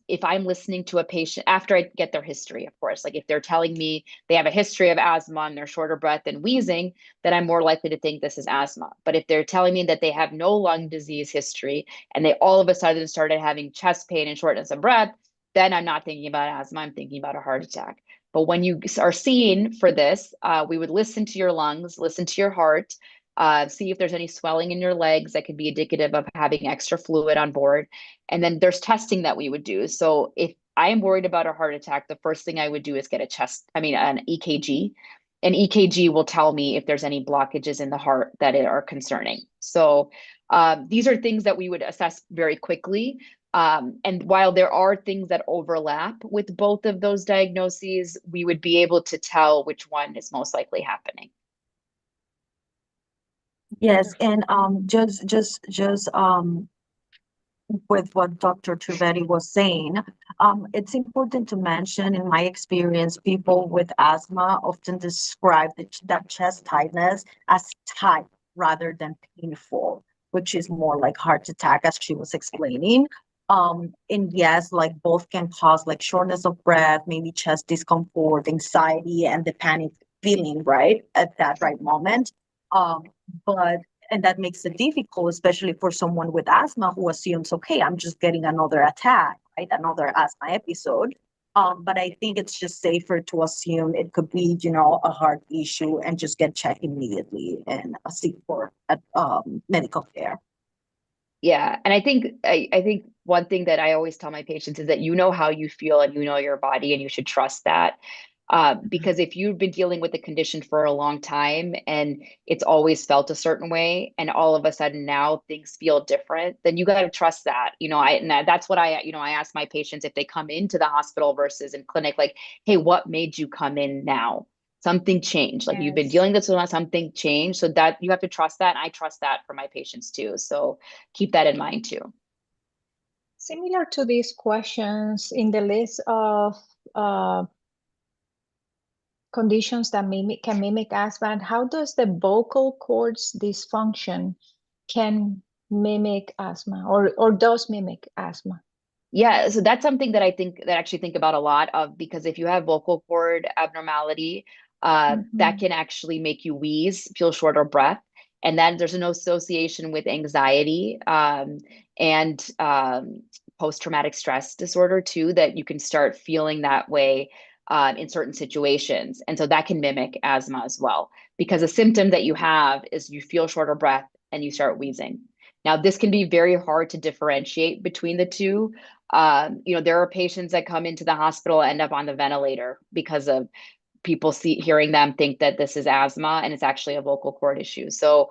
if I'm listening to a patient after I get their history, of course, like if they're telling me they have a history of asthma and they're short of breath and wheezing, then I'm more likely to think this is asthma. But if they're telling me that they have no lung disease history and they all of a sudden started having chest pain and shortness of breath, then I'm not thinking about asthma, I'm thinking about a heart attack. But when you are seen for this, we would listen to your lungs, listen to your heart, see if there's any swelling in your legs that could be indicative of having extra fluid on board. And then there's testing that we would do. So if I am worried about a heart attack, the first thing I would do is get an EKG. An EKG will tell me if there's any blockages in the heart that are concerning. So these are things that we would assess very quickly. And while there are things that overlap with both of those diagnoses, we would be able to tell which one is most likely happening. Yes, and with what Dr. Trivedi was saying, it's important to mention, in my experience, people with asthma often describe that chest tightness as tight rather than painful, which is more like heart attack, as she was explaining. And yes, like both can cause like shortness of breath, maybe chest discomfort, anxiety, and the panic feeling, right, at that right moment. Um, but and that makes it difficult, especially for someone with asthma who assumes, okay, I'm just getting another attack, right? Another asthma episode. But I think it's just safer to assume it could be, a heart issue and just get checked immediately and seek for medical care. Yeah, and I think one thing that I always tell my patients is that you know how you feel and you know your body, and you should trust that. Because if you've been dealing with the condition for a long time and it's always felt a certain way, and all of a sudden now things feel different, then you got to trust that. That's what I ask my patients if they come into the hospital versus in clinic, like, hey, what made you come in now? Something changed. Like you've been Yes. dealing with something changed. So that you have to trust that. And I trust that for my patients too. So keep that in mind too. Similar to these questions, in the list of uh, conditions that can mimic asthma, how does the vocal cords dysfunction can mimic asthma or does mimic asthma? Yeah, so that's something that I actually think about a lot of, because if you have vocal cord abnormality, that can actually make you wheeze, feel short of breath. And then there's an association with anxiety and post-traumatic stress disorder too, that you can start feeling that way in certain situations. And so that can mimic asthma as well, because a symptom that you have is you feel short of breath and you start wheezing. Now, this can be very hard to differentiate between the two. There are patients that come into the hospital, end up on the ventilator because of people hearing them think that this is asthma and it's actually a vocal cord issue. So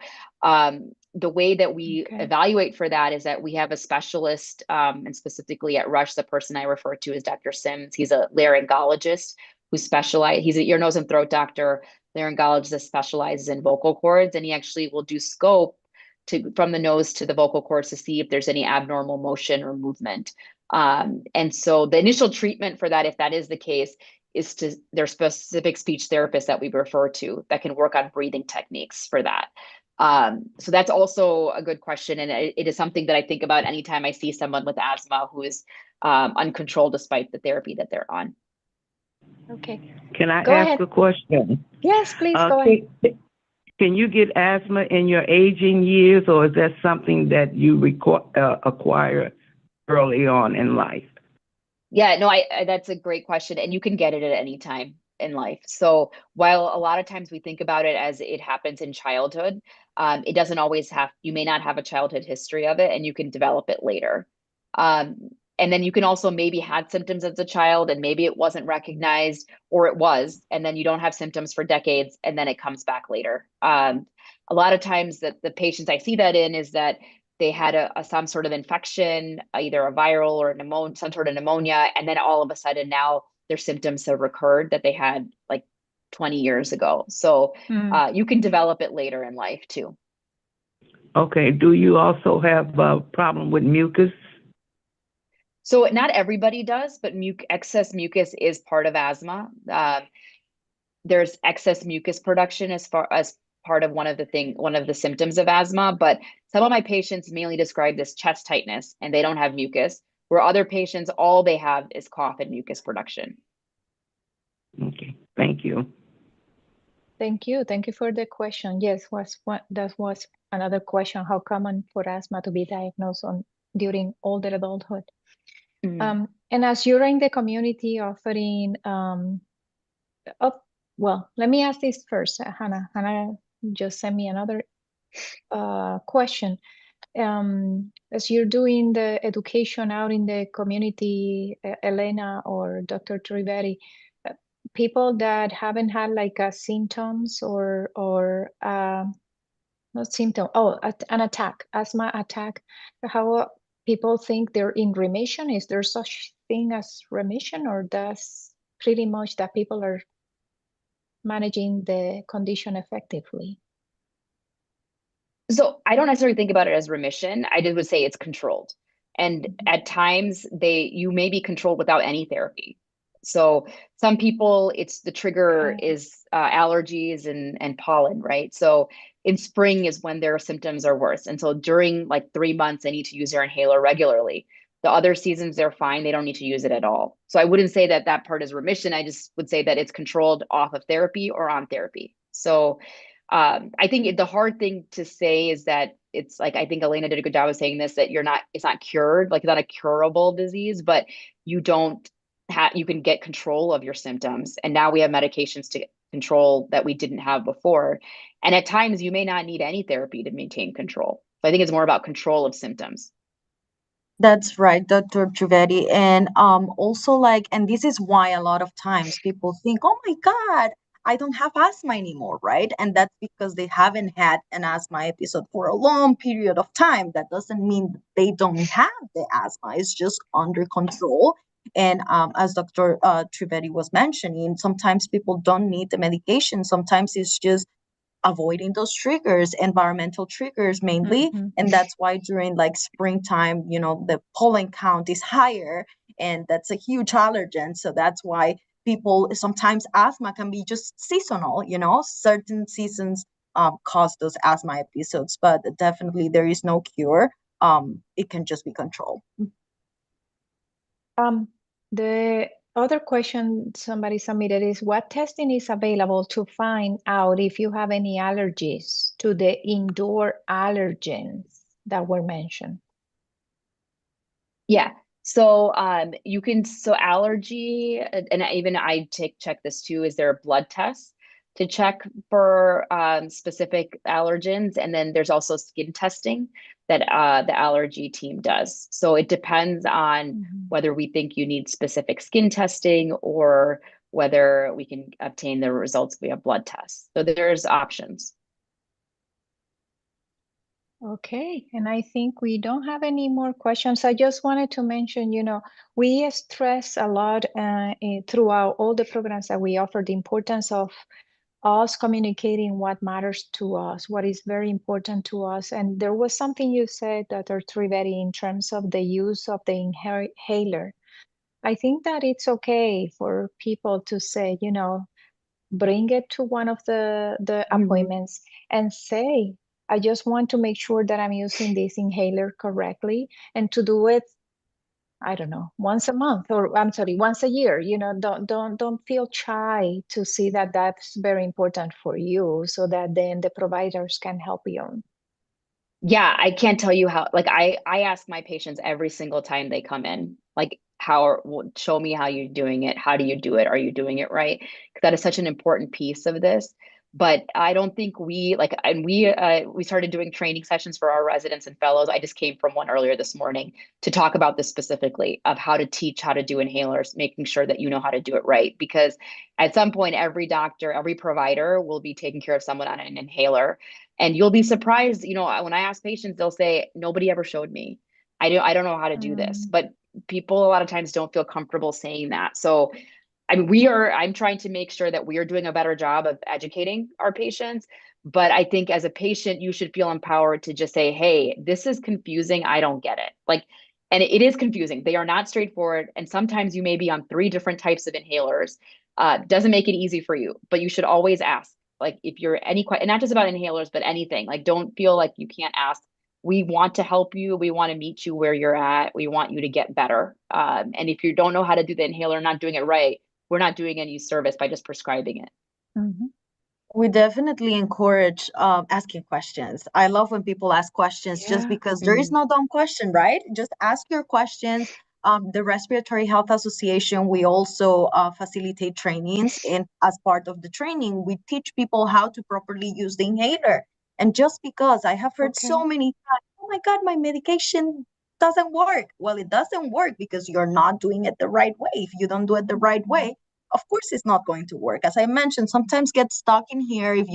the way that we evaluate for that is that we have a specialist, and specifically at Rush, the person I refer to is Dr. Sims. He's a laryngologist he's a ear, nose, and throat doctor, laryngologist that specializes in vocal cords, and he actually will do scope from the nose to the vocal cords to see if there's any abnormal motion or movement. And so the initial treatment for that, if that is the case, is there's specific speech therapists that we refer to that can work on breathing techniques for that. So that's also a good question. And it is something that I think about anytime I see someone with asthma who is uncontrolled despite the therapy that they're on. Okay. Can I Go ask ahead. a question? Yes, please go ahead. Can you get asthma in your aging years, or is that something that you acquire early on in life? Yeah, no, that's a great question. And you can get it at any time in life. So while a lot of times we think about it as it happens in childhood, it doesn't always you may not have a childhood history of it, and you can develop it later. And then you can also maybe had symptoms as a child and maybe it wasn't recognized, or it was, and then you don't have symptoms for decades and then it comes back later. A lot of times that the patients I see that in is that they had some sort of infection, either a viral or some sort of pneumonia, and then all of a sudden now their symptoms have recurred that they had like 20 years ago. So you can develop it later in life too. Okay. Do you also have a problem with mucus? So not everybody does, but excess mucus is part of asthma. There's excess mucus production as far as part of one of the symptoms of asthma, but some of my patients mainly describe this chest tightness and they don't have mucus, where other patients, all they have is cough and mucus production. Okay, thank you. Thank you. Thank you for the question. Yes, that was another question. How common for asthma to be diagnosed during older adulthood? Mm. And as you're in the community offering, well, let me ask this first, Hannah. Hannah just sent me another question. As you're doing the education out in the community, Elena or Dr. Trivedi, people that haven't had like symptoms or not symptom, an attack, asthma attack, how people think they're in remission? Is there such thing as remission, or that's pretty much that people are managing the condition effectively? So I don't necessarily think about it as remission. I just would say it's controlled. And at times you may be controlled without any therapy. So some people, it's the trigger is allergies and pollen, right? So in spring is when their symptoms are worse. And so during like 3 months, they need to use their inhaler regularly. The other seasons, they're fine. They don't need to use it at all. So I wouldn't say that that part is remission. I just would say that it's controlled off of therapy or on therapy. So I think the hard thing to say is that it's like, I think Elena did a good job of saying this, that it's not cured, like it's not a curable disease, but you can get control of your symptoms. And now we have medications to control that we didn't have before. And at times you may not need any therapy to maintain control. So I think it's more about control of symptoms. That's right, Dr. Trivedi. And also like, and this is why a lot of times people think, oh my God, I don't have asthma anymore, right? And that's because they haven't had an asthma episode for a long period of time. That doesn't mean they don't have the asthma, it's just under control. And as Dr. Trivedi was mentioning, sometimes people don't need the medication. Sometimes it's just avoiding those triggers, environmental triggers mainly. And that's why during like springtime, the pollen count is higher, and that's a huge allergen. So that's why people, sometimes asthma can be just seasonal, certain seasons cause those asthma episodes, but definitely there is no cure. It can just be controlled. The other question somebody submitted is, what testing is available to find out if you have any allergies to the indoor allergens that were mentioned? Yeah. So allergy, and even I check this too, is there a blood test to check for specific allergens? And then there's also skin testing that the allergy team does. So it depends on whether we think you need specific skin testing or whether we can obtain the results via blood tests. So there's options. Okay, and I think we don't have any more questions. I just wanted to mention, we stress a lot throughout all the programs that we offer, the importance of us communicating what matters to us, what is very important to us. And there was something you said, Dr. Trivedi, in terms of the use of the inhaler. I think that it's okay for people to say, bring it to one of the appointments and say, I just want to make sure that I'm using this inhaler correctly, and to do it, I don't know, once a month, or I'm sorry, once a year. Don't feel shy to see that that's very important for you, so that then the providers can help you. Yeah, I can't tell you how, like I ask my patients every single time they come in, like show me how you're doing it. How do you do it? Are you doing it right? Because that is such an important piece of this. But I don't think we started doing training sessions for our residents and fellows. I just came from one earlier this morning to talk about this specifically, of how to teach how to do inhalers, making sure that you know how to do it right. Because at some point, every doctor, every provider will be taking care of someone on an inhaler. And you'll be surprised, when I ask patients, they'll say, nobody ever showed me. I don't know how to do this. But people a lot of times don't feel comfortable saying that. So I mean, I'm trying to make sure that we are doing a better job of educating our patients. But I think as a patient, you should feel empowered to just say, hey, this is confusing. I don't get it. Like, and it is confusing. They are not straightforward. And sometimes you may be on 3 different types of inhalers. Doesn't make it easy for you, but you should always ask. Like, if you're and not just about inhalers, but anything, like, don't feel like you can't ask. We want to help you. We want to meet you where you're at. We want you to get better. And if you don't know how to do the inhaler, not doing it right, we're not doing any service by just prescribing it. Mm-hmm. We definitely encourage asking questions. I love when people ask questions just Yeah. because there is no dumb question, right? Just ask your questions. The Respiratory Health Association, we also facilitate trainings, and as part of the training, we teach people how to properly use the inhaler. And just because I have heard so Okay. many times, oh my God, my medication doesn't work. Well, it doesn't work because you're not doing it the right way. If you don't do it the right way, of course it's not going to work. As I mentioned, sometimes get stuck in here if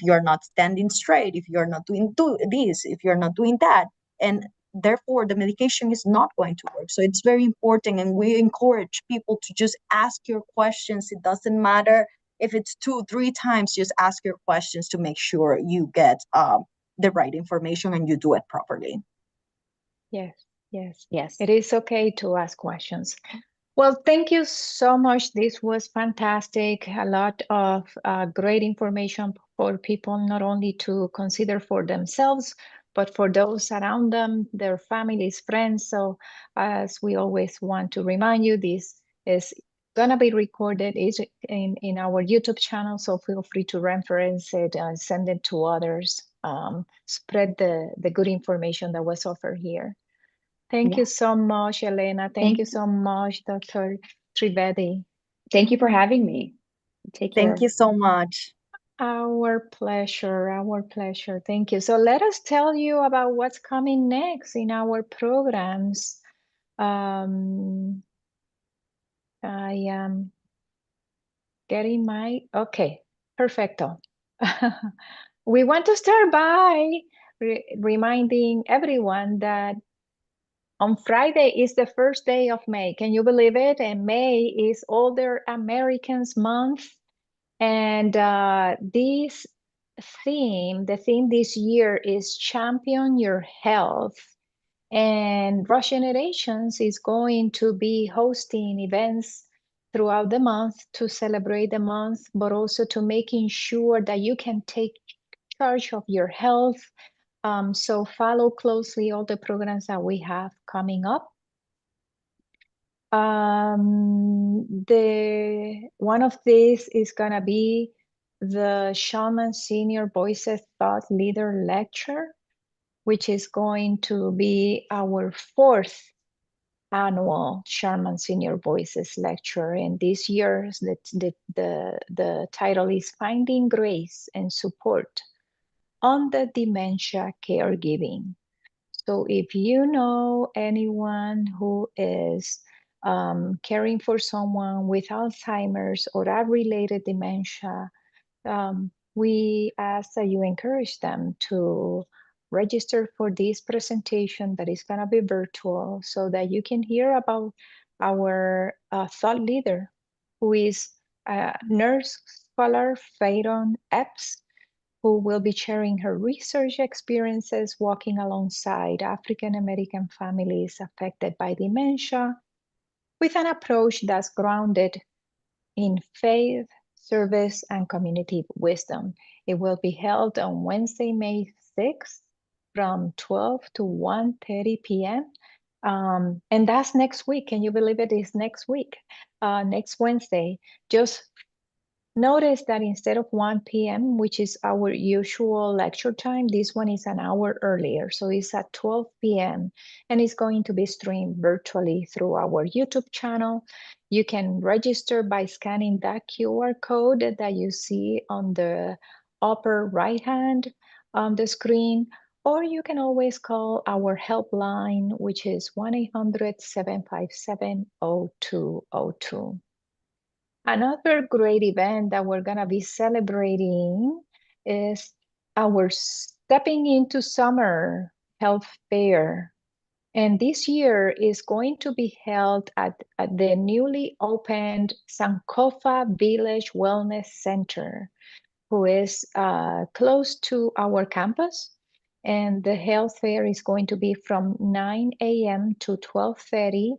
you're not standing straight, if you're not doing this, if you're not doing that, and therefore the medication is not going to work. So it's very important, and we encourage people to just ask your questions. It doesn't matter if it's 2-3 times, just ask your questions to make sure you get the right information and you do it properly. Yes. Yes. Yes. It is okay to ask questions. Well, thank you so much. This was fantastic. A lot of great information for people, not only to consider for themselves, but for those around them, their families, friends. So as we always want to remind you, this is going to be recorded in our YouTube channel. So feel free to reference it and send it to others. Spread the good information that was offered here. Thank you so much, Elena. Thank you so much, Dr. Trivedi. Thank you for having me. Take care. Thank you so much. Our pleasure, our pleasure. Thank you. So let us tell you about what's coming next in our programs. I am getting okay, perfecto. We want to start by reminding everyone that on Friday is the first day of May. Can you believe it? And May is Older Americans Month. And the theme this year is Champion Your Health. And Rush Generations is going to be hosting events throughout the month to celebrate the month, but also to making sure that you can take charge of your health. So follow closely all the programs that we have coming up. One of these is gonna be the Shaman Senior Voices Thought Leader Lecture, which is going to be our 4th annual Shaman Senior Voices Lecture. And this year's the title is Finding Grace and Support on the Dementia Caregiving. So if you know anyone who is caring for someone with Alzheimer's or a related dementia, we ask that you encourage them to register for this presentation that is going to be virtual so that you can hear about our thought leader, who is nurse scholar Fayron Epps, who will be sharing her research experiences working alongside African American families affected by dementia with an approach that's grounded in faith, service, and community wisdom. It will be held on Wednesday, May 6th from 12 to 1:30 p.m. And that's next week. Can you believe it is next week? Next Wednesday. Just notice that instead of 1 p.m., which is our usual lecture time, this one is an hour earlier. So it's at 12 p.m. and it's going to be streamed virtually through our YouTube channel. You can register by scanning that QR code that you see on the upper right hand on the screen, or you can always call our helpline, which is 1-800-757-0202. Another great event that we're going to be celebrating is our Stepping into Summer Health Fair. And this year is going to be held at the newly opened Sankofa Village Wellness Center, who is close to our campus. And the health fair is going to be from 9 a.m. to 12:30.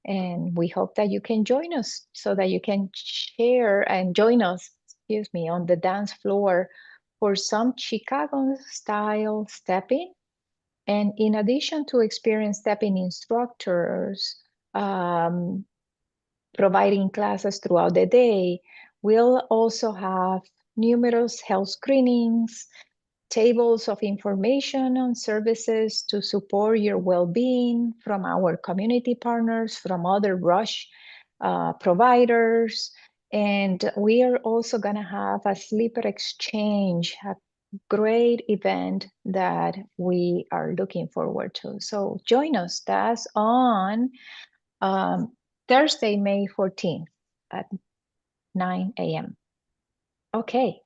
And we hope that you can join us so that you can share and join us, excuse me, on the dance floor for some Chicago style stepping. And in addition to experienced stepping instructors providing classes throughout the day, we'll also have numerous health screenings, tables of information on services to support your well-being from our community partners, from other Rush providers. And we are also going to have a sleeper exchange, a great event that we are looking forward to. So join us. That's on Thursday, May 14th at 9 a.m. Okay.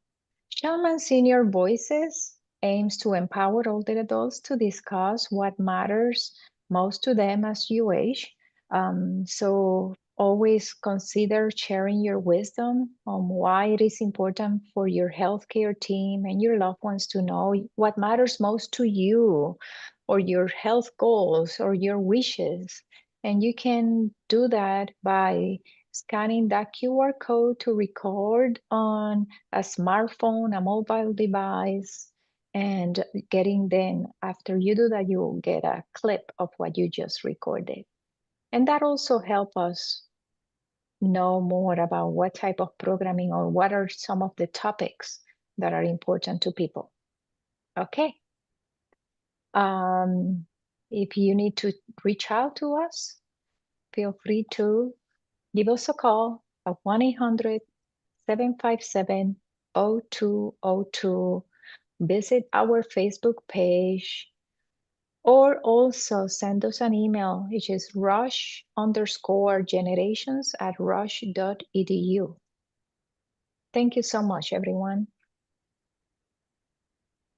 Shaman Senior Voices aims to empower older adults to discuss what matters most to them as you age. So always consider sharing your wisdom on why it is important for your healthcare team and your loved ones to know what matters most to you, or your health goals or your wishes. And you can do that by scanning that QR code to record on a smartphone, a mobile device, and getting then, after you do that, you'll get a clip of what you just recorded. And that also helps us know more about what type of programming or what are some of the topics that are important to people. Okay. If you need to reach out to us, feel free to give us a call at 1-800-757-0202. Visit our Facebook page, or also send us an email, which is rush_generations@rush.edu. Thank you so much, everyone.